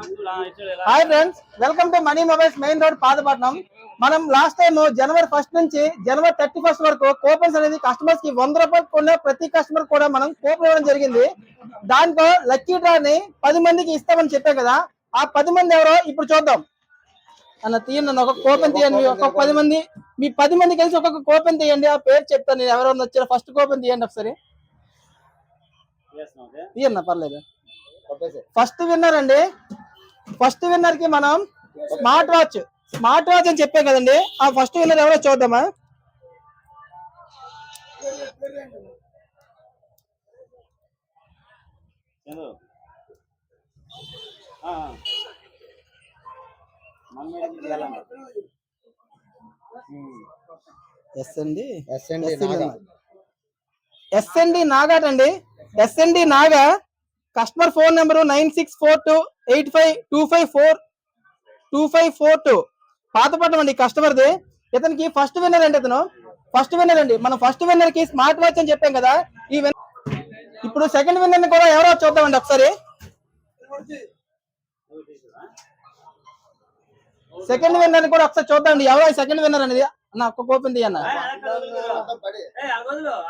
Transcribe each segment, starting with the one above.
Hi friends, welcome to money mobiles main road Pathapatnam. మనం last time జనవరి 1 నుంచి జనవరి 31 వరకు coupons అనేది కస్టమర్స్ కి 100 రూపాయలు కొన్న ప్రతి కస్టమర్ కూడా మనం కూపన్ ఇవ్వడం జరిగింది. దాంట్లో లక్కీ డ్రాని 10 మందికి ఇస్తామని చెప్పే కదా. ఆ 10 మంది ఎవరో ఇప్పుడు చూద్దాం. అన్న తీయండి, ఒక కూపన్ తీయండి. ఒక 10 మంది, మీ 10 మంది కలిసి ఒక్కొక్క కూపన్ తీయండి. ఆ పేరు చెప్తాను నేను, ఎవరైనా వచ్చిన ఫస్ట్ కూపన్ తీయండి ఒకసారి. తీయన్న పర్లేదు. ఫస్ట్ విన్నర్ అండి. ఫస్ట్ విన్నర్ కి మనం స్మార్ట్ వాచ్ అని చెప్పే కదండి. ఆ ఫస్ట్ విన్నర్ ఎవరో చూద్దామా. ఎస్ఎన్డి నాగాట్ అండి. SND Naga. Customer phone number 9642852542 Pathapatnam అండి కస్టమర్ది. ఇతనికి ఫస్ట్ విన్నర్ అండి. ఇతను ఫస్ట్ విన్నర్ అండి. మనం ఫస్ట్ విన్నర్ కి స్మార్ట్ వాచ్ అని చెప్పాం కదా. ఇప్పుడు సెకండ్ విన్నర్ ని కూడా ఎవరో చూద్దామండి ఒకసారి. సెకండ్ విన్నర్ ని కూడా ఒకసారి చూద్దామండి. ఎవరో సెకండ్ విన్నర్ అనేది. అన్న ఒక్క కోపం తీయన్న,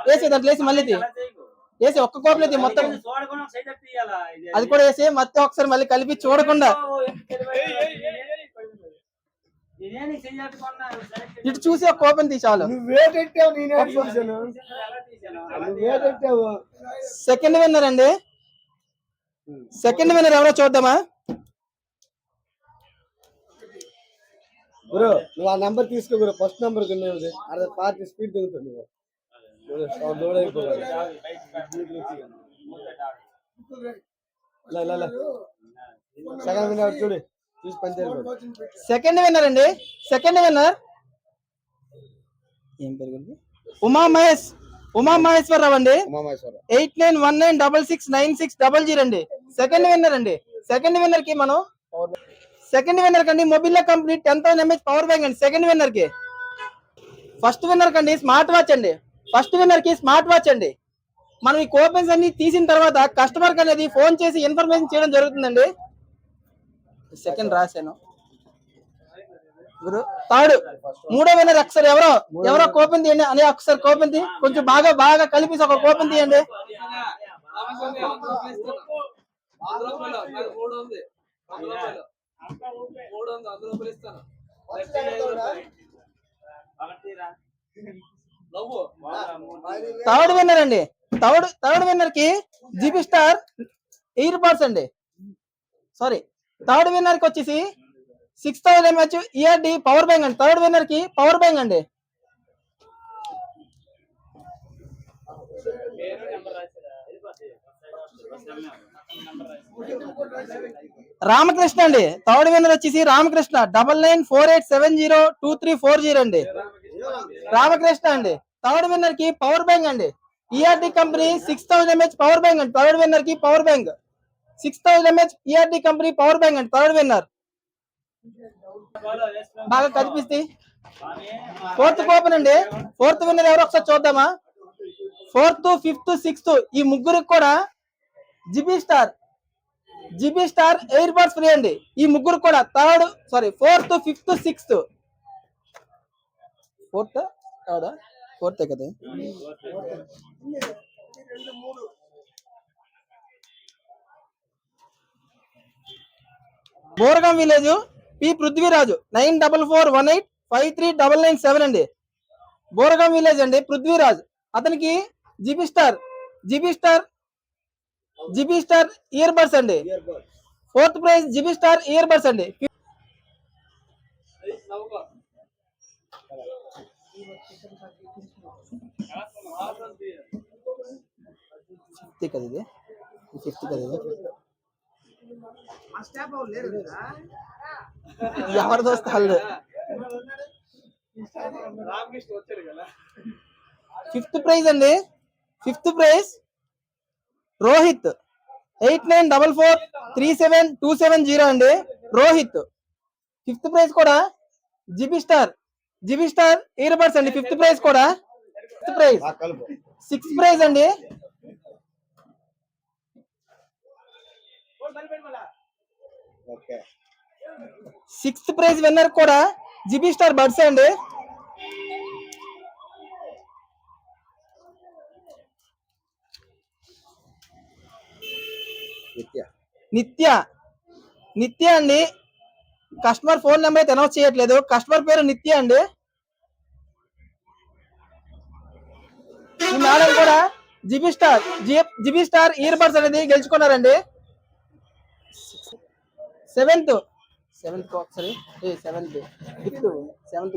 వేసి దాంట్లో వేసి మళ్ళీ వేసి ఒక్క కోపం అయితే మొత్తం అది కూడా వేసి మొత్తం ఒకసారి మళ్ళీ కలిపి చూడకుండా ఇటు చూసి ఒక కోపం తీసాలు. సెకండ్ విన్నర్ అండి. సెకండ్ విన్నర్ ఎవరో చూద్దామా. బ్రో నువ్వు ఆ నెంబర్ తీసుకో bro. First number party speed దిగుతుంది. చూడు చూసి పనిచేయాలి. సెకండ్ విన్నర్ అండి. సెకండ్ విన్నర్ ఏం పేరు? ఉమామహేశ్వరరావు అండి. 8919669600 అండి. సెకండ్ విన్నర్ అండి. సెకండ్ విన్నర్ కి మనం సెకండ్ విన్నర్ కండి మొబిలియా కంపెనీ 10,000 mAh పవర్ బ్యాంక్ అండి. సెకండ్ విన్నర్ కి. ఫస్ట్ విన్నర్ కండి స్మార్ట్ వాచ్ అండి. ఫస్ట్ విన్నర్ కి స్మార్ట్ వాచ్ అండి. మనం ఈ కూపన్స్ అన్ని తీసిన తర్వాత కస్టమర్ కి అనేది ఫోన్ చేసి ఇన్ఫర్మేషన్ చేయడం జరుగుతుందండి. సెకండ్ రాశాను. థర్డ్ మూడో విన్నర్ ఒకసారి ఎవరో కూపన్ తీయండి అని ఒకసారి కూపన్ తీ కొంచెం బాగా కలిపి ఒక కూపన్ తీయండి. థర్డ్ విన్నర్ అండి. థర్డ్ విన్నర్ కి జీబీ స్టార్ ఇయర్ బడ్స్ అండి. సారీ, థర్డ్ విన్నర్ కి వచ్చేసి 6000 mAh ఇయర్డి పవర్ బ్యాంక్ అండి. థర్డ్ విన్నర్ కి పవర్ బ్యాంక్ అండి. రామకృష్ణ అండి. థర్డ్ విన్నర్ వచ్చేసి రామకృష్ణ 9948702340 అండి. రామకృష్ణ అండి. థర్డ్ విన్నర్ కి పవర్ బ్యాంక్ అండి. ERD company 6000 mAh power bank అండి. థర్డ్ విన్నర్ కి power bank 6000 mAh ERD company power bank అండి. థర్డ్ విన్నర్ బాగా కనిపిస్తే. ఫోర్త్ కూపన్ అండి. ఫోర్త్ విన్నర్ ఎవరో ఒకసారి చూద్దామా. ఫోర్త్, ఫిఫ్త్, సిక్స్త్ ఈ ముగ్గురికి కూడా GB star air buds free అండి. ఈ ముగ్గురు కూడా ఫోర్త్, ఫిఫ్త్, సిక్స్త్. ఫోర్త్ కదా. బోరగాం విలేజ్ పి పృథ్వీరాజు 9441853997 అండి. బోరగాం విలేజ్ అండి పృథ్వీరాజ్. అతనికి జీబీ స్టార్ ఇయర్ బడ్స్ అండి. Fourth prize GB star ear buds అండి. ఫిఫ్త్ కదా ఇది. ఫిఫ్త్ కదా ఇది. ఎవరి దోస్తాళ్ళు. ఫిఫ్త్ ప్రైజ్ అండి. ఫిఫ్త్ ప్రైజ్ రోహిత్ 8944372770 అండి. రోహిత్. ఫిఫ్త్ ప్రైజ్ కూడా జీబీ స్టార్ ఇయర్ బడ్స్ అండి. ఫిఫ్త్ ప్రైజ్ కూడా. Fifth prize. సిక్స్త్ ప్రైజ్ అండి. ఓకే. 6th ప్రైజ్ విన్నర్ కూడా జిబి స్టార్ బడ్స్ అండి. నిత్య నిత్య అండి. కస్టమర్ ఫోన్ నెంబర్ అయితే అనౌన్స్ చేయట్లేదు. కస్టమర్ పేరు నిత్య అండి. ఈ మేడం కూడా జిబి స్టార్ ఇయర్ బడ్స్ అనేది గెలుచుకున్నారండి. సెవెంత్ ఒకసారి seventh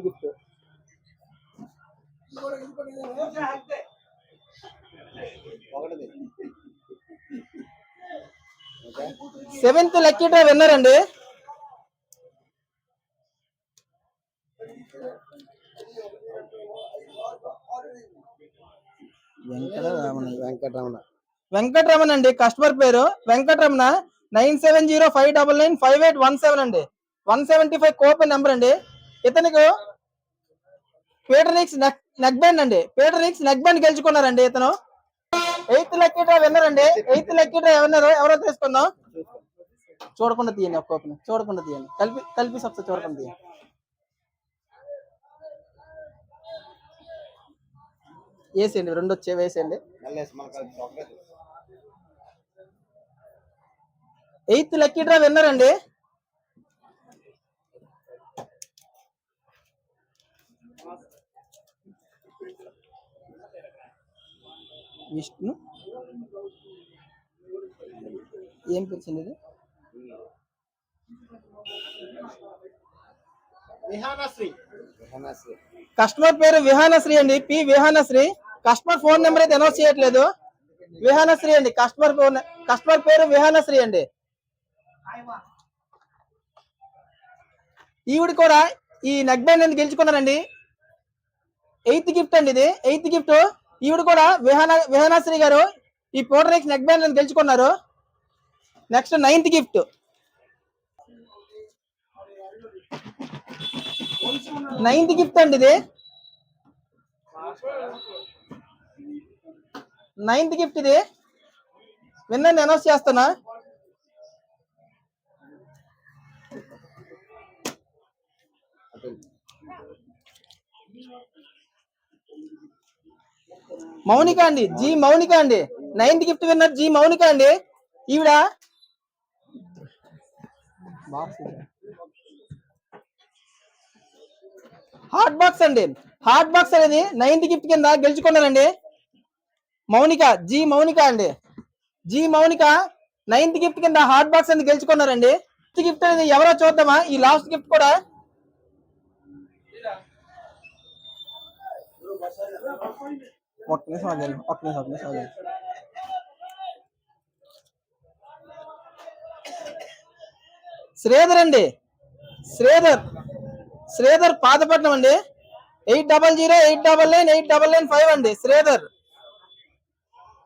gift seventh lucky draw winner అండి. వెంకటరమణ అండి. కస్టమర్ పేరు వెంకటరమణ. 9705995817 అండి. 175 కోపన్ నెంబర్ అండి. ఇతనికి పీటర్నిక్స్ నెక్ బ్యాండ్ అండి. పీటర్నిక్స్ నెక్ బ్యాండ్ గెలుచుకున్నారండి ఇతను. 8th లక్కీ డ్రా విన్నర్ అండి. 8th లక్కీ డ్రా విన్నర్ ఎవరో తీసుకుందాం. చూడకుండా తీయండి. ఒక కోపన్ చూడకుండా తీయండి. కలిపి ఒకసారి చూడకుండా తీయండి. వేసేయండి. 2 వచ్చే వేసేయండి. 8th లక్కీ డ్రా విన్నర్ అండి. విష్ణు ఏం పిలిచింది ఇది? కస్టమర్ పేరు విహానశ్రీ అండి. పి విహానశ్రీ. కస్టమర్ ఫోన్ నెంబర్ అయితే అనౌన్స్ చేయట్లేదు. విహానశ్రీ అండి. కస్టమర్ పేరు విహానశ్రీ అండి. ఈవిడ కూడా ఈ నెక్ బ్యాండ్ అనేది గెలుచుకున్నారండి. 8th గిఫ్ట్ అండి ఇది. 8th gift. ఈవిడ కూడా విహానశ్రీ గారు ఈ పీటర్నిక్స్ నెక్ బ్యాండ్ అనేది గెలుచుకున్నారు. Next 9th gift. 9th gift అండి ఇది. 9th గిఫ్ట్ ఇది. విన్నర్ని అనౌన్స్ చేస్తున్నా. మౌనిక అండి. జి మౌనిక అండి. 9th gift winner G Mounika అండి. ఈవిడ హాట్ బాక్స్ అండి. హాట్ బాక్స్ అనేది 9th గిఫ్ట్ కింద గెలుచుకున్నారండి. మౌనిక జి మౌనిక అండి. జి మౌనిక 9th గిఫ్ట్ కింద హాట్ బాక్స్ అనేది గెలుచుకున్నారండి. గిఫ్ట్ అనేది ఎవరో చూద్దామా. ఈ లాస్ట్ గిఫ్ట్ కూడా శ్రీధర్ అండి. శ్రీధర్ పాతపట్నం అండి. 8008998995 అండి. శ్రీధర్.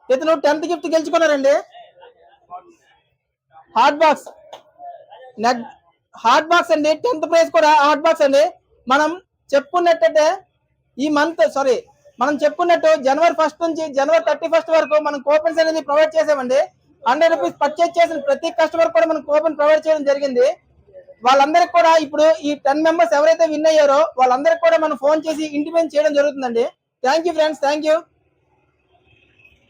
ఇతను 10th గిఫ్ట్ గెలుచుకున్నారండి. హాట్ బాక్స్ అండి. 10th ప్రైజ్ కూడా హాట్ బాక్స్ అండి. మనం చెప్పుకున్నట్టు జనవరి 1st నుంచి జనవరి 31st వరకు మనం కూపన్స్ అనేది ప్రొవైడ్ చేసామండి. 100 రూపీస్ పర్చేజ్ చేసిన ప్రతి కస్టమర్ కూడా మనం కూపన్ ప్రొవైడ్ చేయడం జరిగింది. వాళ్ళందరికి కూడా ఇప్పుడు ఈ 10 మెంబర్స్ ఎవరైతే విన్ అయ్యారో వాళ్ళందరికి కూడా మనం ఫోన్ చేసి ఇంటిమేట్ చేయడం జరుగుతుందండి. Thank you friends. Thank you.